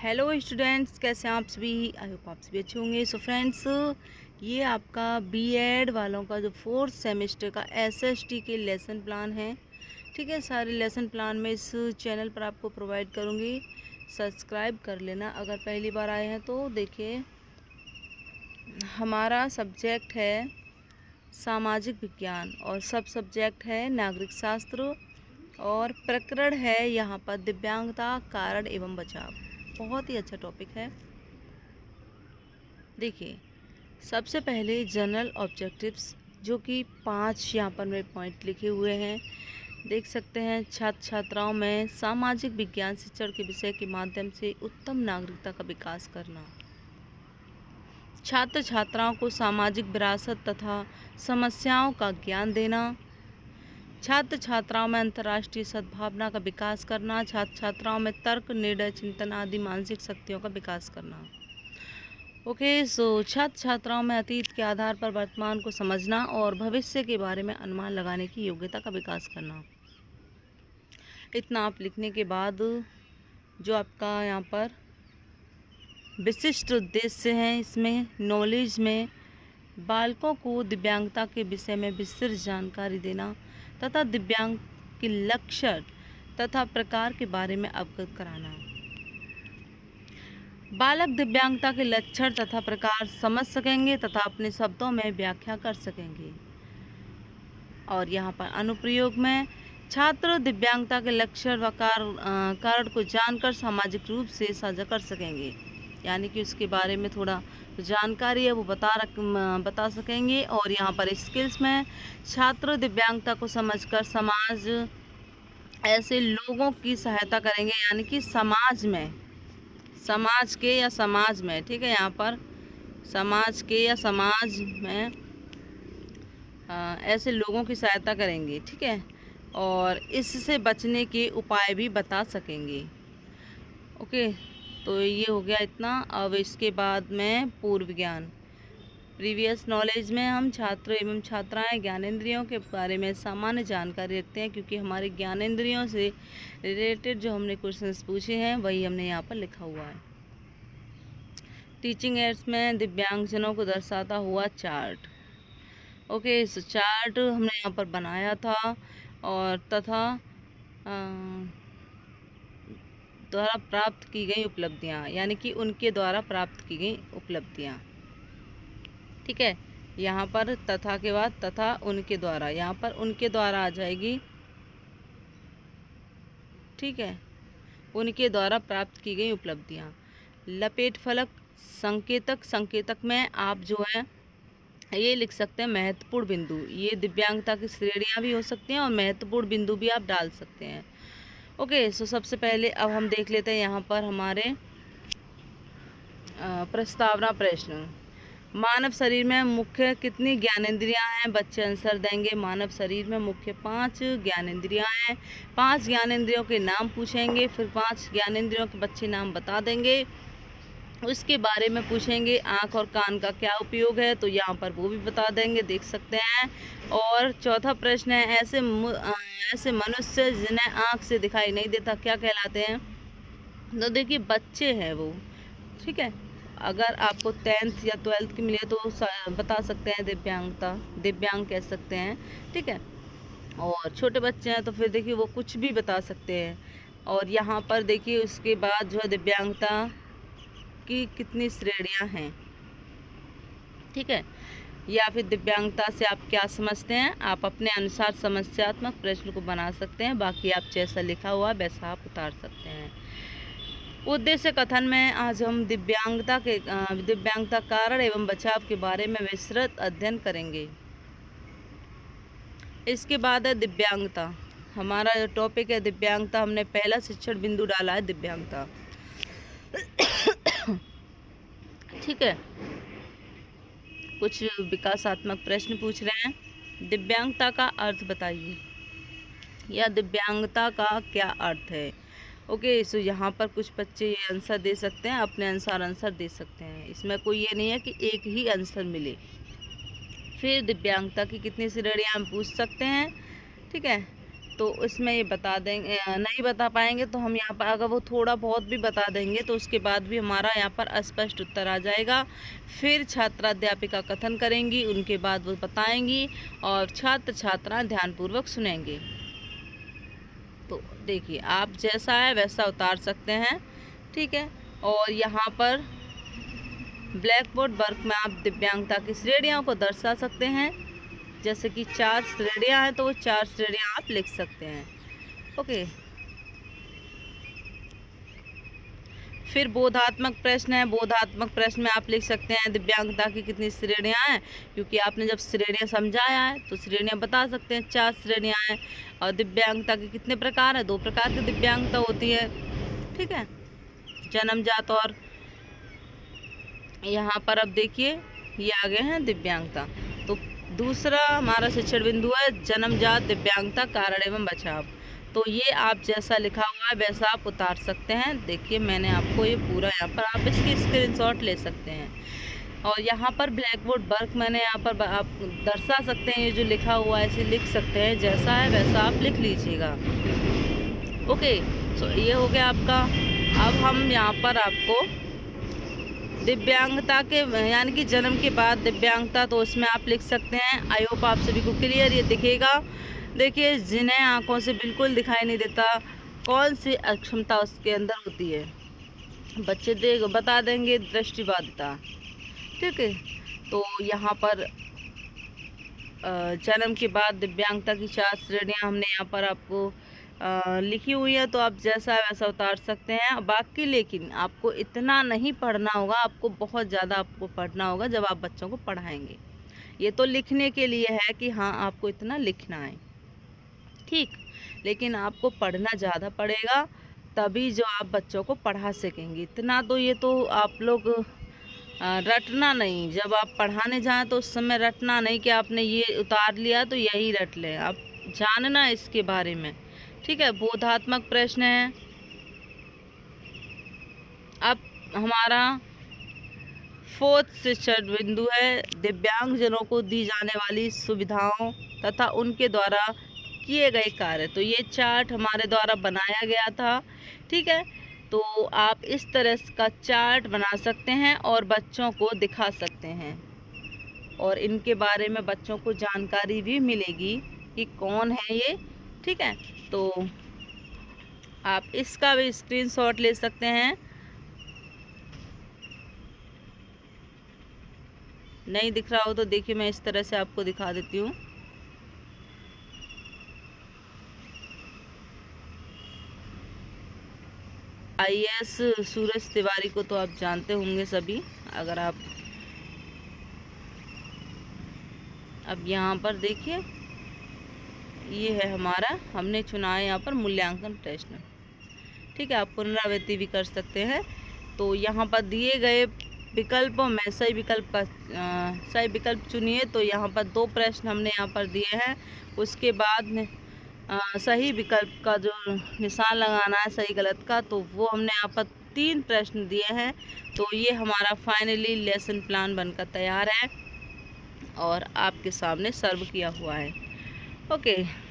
Hello students, कैसे हैं आप सभी। आई होप आप सभी अच्छे होंगे। सो फ्रेंड्स, ये आपका बीएड वालों का जो 4th सेमेस्टर का एसएसटी के लेसन प्लान है। ठीक है, सारे लेसन प्लान में इस चैनल पर आपको प्रोवाइड करूँगी। सब्सक्राइब कर लेना अगर पहली बार आए हैं तो। देखिए, हमारा सब्जेक्ट है सामाजिक विज्ञान और सब सब्जेक्ट है नागरिक शास्त्र और प्रकरण है यहाँ पर दिव्यांगता, कारण एवं बचाव। बहुत ही अच्छा टॉपिक है। देखिए, सबसे पहले जनरल ऑब्जेक्टिव्स, जो कि 5 यहाँ पर मेरे पॉइंट लिखे हुए हैं, देख सकते हैं। छात्र छात्राओं में सामाजिक विज्ञान शिक्षण के विषय के माध्यम से उत्तम नागरिकता का विकास करना, छात्र छात्राओं को सामाजिक विरासत तथा समस्याओं का ज्ञान देना, छात्र छात्राओं में अंतर्राष्ट्रीय सद्भावना का विकास करना, छात्र छात्राओं में तर्क, निर्णय, चिंतन आदि मानसिक शक्तियों का विकास करना। ओके, सो छात्र छात्राओं में अतीत के आधार पर वर्तमान को समझना और भविष्य के बारे में अनुमान लगाने की योग्यता का विकास करना। इतना आप लिखने के बाद जो आपका यहाँ पर विशिष्ट उद्देश्य हैं, इसमें नॉलेज में बालकों को दिव्यांगता के विषय में विस्तृत जानकारी देना तथा दिव्यांग के लक्षण तथा प्रकार के बारे में अवगत कराना। बालक दिव्यांगता के लक्षण तथा प्रकार समझ सकेंगे तथा अपने शब्दों में व्याख्या कर सकेंगे। और यहाँ पर अनुप्रयोग में छात्र दिव्यांगता के लक्षण व कारण को जानकर सामाजिक रूप से साझा कर सकेंगे, यानी कि उसके बारे में थोड़ा जानकारी है वो बता सकेंगे। और यहाँ पर स्किल्स में छात्र दिव्यांगता को समझकर समाज ऐसे लोगों की सहायता करेंगे, यानी कि समाज के या समाज में, ठीक है, यहाँ पर समाज के या समाज में ऐसे लोगों की सहायता करेंगे, ठीक है, और इससे बचने के उपाय भी बता सकेंगे। ओके, तो ये हो गया इतना। अब इसके बाद में पूर्व ज्ञान, प्रीवियस नॉलेज में हम छात्र एवं छात्राएं ज्ञानेंद्रियों के बारे में सामान्य जानकारी रखते हैं, क्योंकि हमारे ज्ञानेंद्रियों से रिलेटेड जो हमने क्वेश्चंस पूछे हैं वही हमने यहाँ पर लिखा हुआ है। टीचिंग एड्स में दिव्यांगजनों को दर्शाता हुआ चार्ट। ओके, इस चार्ट हमने यहाँ पर बनाया था और तथा द्वारा प्राप्त की गई उपलब्धियाँ, यानी कि उनके द्वारा प्राप्त की गई उपलब्धियाँ। ठीक है, यहाँ पर तथा के बाद तथा उनके द्वारा, यहाँ पर उनके द्वारा आ जाएगी। ठीक है, उनके द्वारा प्राप्त की गई उपलब्धियाँ। लपेट फलक, संकेतक में आप जो है ये लिख सकते हैं महत्वपूर्ण बिंदु। ये दिव्यांगता की श्रेणियाँ भी हो सकती हैं और महत्वपूर्ण बिंदु भी आप डाल सकते हैं। ओके, सो सबसे पहले अब हम देख लेते हैं यहाँ पर हमारे प्रस्तावना प्रश्न। मानव शरीर में मुख्य कितनी ज्ञानेंद्रियां हैं? बच्चे आंसर देंगे। मानव शरीर में मुख्य 5 ज्ञानेंद्रियां हैं। 5 ज्ञानेंद्रियों के नाम पूछेंगे, फिर 5 ज्ञानेंद्रियों के बच्चे नाम बता देंगे। उसके बारे में पूछेंगे आँख और कान का क्या उपयोग है, तो यहाँ पर वो भी बता देंगे, देख सकते हैं। और चौथा प्रश्न है, ऐसे मनुष्य जिन्हें आँख से दिखाई नहीं देता क्या कहलाते हैं? तो देखिए, बच्चे हैं वो। ठीक है, अगर आपको 10th या 12th की मिले तो बता सकते हैं दिव्यांग कह सकते हैं। ठीक है, और छोटे बच्चे हैं तो फिर देखिए वो कुछ भी बता सकते हैं। और यहाँ पर देखिए उसके बाद जो है दिव्यांगता की कितनी श्रेणियाँ हैं, ठीक है, या फिर दिव्यांगता से आप क्या समझते हैं, आप अपने अनुसार समस्यात्मक प्रश्न को बना सकते हैं। बाकी आप जैसा लिखा हुआ वैसा आप उतार सकते हैं। उद्देश्य कथन में आज हम दिव्यांगता कारण एवं बचाव के बारे में विस्तृत अध्ययन करेंगे। इसके बाद है दिव्यांगता। हमारा जो टॉपिक है दिव्यांगता, हमने पहला शिक्षण बिंदु डाला है दिव्यांगता। ठीक है, कुछ विकासात्मक प्रश्न पूछ रहे हैं। दिव्यांगता का अर्थ बताइए, या दिव्यांगता का क्या अर्थ है? ओके, सो यहाँ पर कुछ बच्चे ये आंसर दे सकते हैं, अपने अनुसार आंसर दे सकते हैं। इसमें कोई ये नहीं है कि एक ही आंसर मिले। फिर दिव्यांगता की कितनी श्रेणियाँ हम पूछ सकते हैं। ठीक है, तो इसमें ये बता देंगे, नहीं बता पाएंगे तो हम यहाँ पर अगर वो थोड़ा बहुत भी बता देंगे तो उसके बाद भी हमारा यहाँ पर अस्पष्ट उत्तर आ जाएगा। फिर छात्रा अध्यापिका कथन करेंगी, उनके बाद वो बताएंगी और छात्र छात्राएं ध्यानपूर्वक सुनेंगे। तो देखिए आप जैसा है वैसा उतार सकते हैं, ठीक है। और यहाँ पर ब्लैक बोर्ड वर्क में आप दिव्यांगता की श्रेणियों को दर्शा सकते हैं। जैसे कि 4 श्रेणियाँ हैं तो वो 4 श्रेणियाँ आप लिख सकते हैं, ओके। फिर बोधात्मक प्रश्न है, बोधात्मक प्रश्न में आप लिख सकते हैं दिव्यांगता की कितनी श्रेणियाँ हैं, क्योंकि आपने जब श्रेणियाँ समझाया है तो श्रेणियाँ बता सकते हैं। 4 श्रेणियाँ हैं। और दिव्यांगता के कितने प्रकार हैं, 2 प्रकार की दिव्यांगता होती है, ठीक है, जन्मजात और यहाँ पर अब देखिए ये आगे हैं दिव्यांगता। तो दूसरा हमारा शिक्षण बिंदु है जन्मजात दिव्यांगता कारण एवं बचाव। तो ये आप जैसा लिखा हुआ है वैसा आप उतार सकते हैं। देखिए मैंने आपको ये पूरा यहाँ पर आप इसकी स्क्रीनशॉट ले सकते हैं। और यहाँ पर ब्लैक बोर्ड वर्क मैंने यहाँ पर आप दर्शा सकते हैं, ये जो लिखा हुआ है इसे लिख सकते हैं, जैसा है वैसा आप लिख लीजिएगा, ओके। तो ये हो गया आपका। अब हम यहाँ पर आपको दिव्यांगता के यानी कि जन्म के बाद दिव्यांगता, तो उसमें आप लिख सकते हैं। आई होप आप सभी को क्लियर ये दिखेगा। देखिए जिन्हें आँखों से बिल्कुल दिखाई नहीं देता, कौन सी अक्षमता उसके अंदर होती है, बच्चे बता देंगे दृष्टिबाधिता, ठीक है। तो यहाँ पर जन्म के बाद दिव्यांगता की 4 श्रेणियाँ हमने यहाँ पर आपको लिखी हुई है, तो आप जैसा वैसा उतार सकते हैं। बाकी लेकिन आपको इतना नहीं पढ़ना होगा, आपको बहुत ज़्यादा आपको पढ़ना होगा जब आप बच्चों को पढ़ाएंगे। ये तो लिखने के लिए है कि हाँ आपको इतना लिखना है, ठीक, लेकिन आपको पढ़ना ज़्यादा पड़ेगा, तभी जो आप बच्चों को पढ़ा सकेंगे। इतना तो ये तो आप लोग रटना नहीं, जब आप पढ़ाने जाएं तो उस समय रटना नहीं कि आपने ये उतार लिया तो यही रट लें, आप जानना इसके बारे में, ठीक है। बोधात्मक प्रश्न है। अब हमारा 4th शिक्षण बिंदु है दिव्यांगजनों को दी जाने वाली सुविधाओं तथा उनके द्वारा किए गए कार्य। तो ये चार्ट हमारे द्वारा बनाया गया था, ठीक है। तो आप इस तरह का चार्ट बना सकते हैं और बच्चों को दिखा सकते हैं, और इनके बारे में बच्चों को जानकारी भी मिलेगी कि कौन है ये, ठीक है। तो आप इसका भी स्क्रीनशॉट ले सकते हैं। नहीं दिख रहा हो तो देखिए मैं इस तरह से आपको दिखा देती हूँ। IAS सूरज तिवारी को तो आप जानते होंगे सभी। अगर आप अब यहाँ पर देखिए ये है हमारा, हमने चुना है यहाँ पर मूल्यांकन प्रश्न, ठीक है। आप पुनरावृत्ति भी कर सकते हैं। तो यहाँ पर दिए गए विकल्पों में सही विकल्प चुनिए। तो यहाँ पर 2 प्रश्न हमने यहाँ पर दिए हैं, उसके बाद सही विकल्प का जो निशान लगाना है सही गलत का, तो वो हमने यहाँ पर 3 प्रश्न दिए हैं। तो ये हमारा फाइनली लेसन प्लान बनकर तैयार है और आपके सामने सर्व किया हुआ है, ओके।